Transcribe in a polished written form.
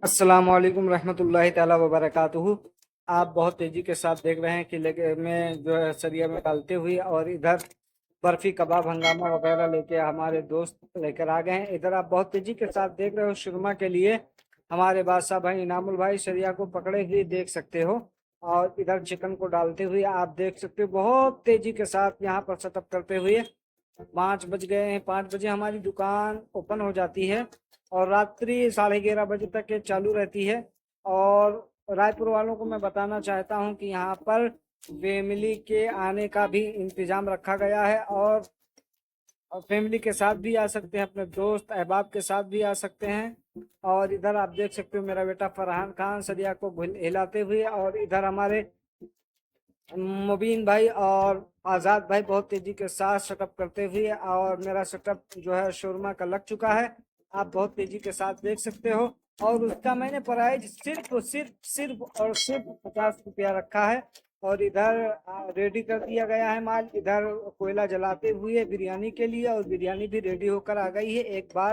अस्सलाम वालेकुम रहमतुल्लाहि ताला वबरकातुहू। आप बहुत तेजी के साथ देख रहे हैं कि लेके में जो है सरिया में डालते हुए, और इधर बर्फी कबाब हंगामा वगैरह लेके हमारे दोस्त लेकर आ गए हैं। इधर आप बहुत तेजी के साथ देख रहे हो शुरमा के लिए हमारे बादशाह भाई इनामुल भाई सरिया को पकड़े हुए देख सकते हो। और इधर चिकन को डालते हुए आप देख सकते हो बहुत तेजी के साथ यहाँ पर सेटअप करते हुए। 5 बज गए हैं, 5 बजे हमारी दुकान ओपन हो जाती है और रात्रि 11:30 बजे तक ये चालू रहती है। और रायपुर वालों को मैं बताना चाहता हूँ कि यहाँ पर फैमिली के आने का भी इंतजाम रखा गया है, और फैमिली के साथ भी आ सकते हैं, अपने दोस्त अहबाब के साथ भी आ सकते हैं। और इधर आप देख सकते हो मेरा बेटा फरहान खान सरिया को हिलाते हुए, और इधर हमारे मुबीन भाई और आज़ाद भाई बहुत तेजी के साथ सेटअप करते हुए, और मेरा सेटअप जो है शोरमा का लग चुका है। आप बहुत तेजी के साथ देख सकते हो। और उसका मैंने प्राइस सिर्फ सिर्फ 50 रुपया रखा है। और इधर रेडी कर दिया गया है माल। इधर कोयला जलाते हुए बिरयानी के लिए, और बिरयानी भी रेडी होकर आ गई है। एक बार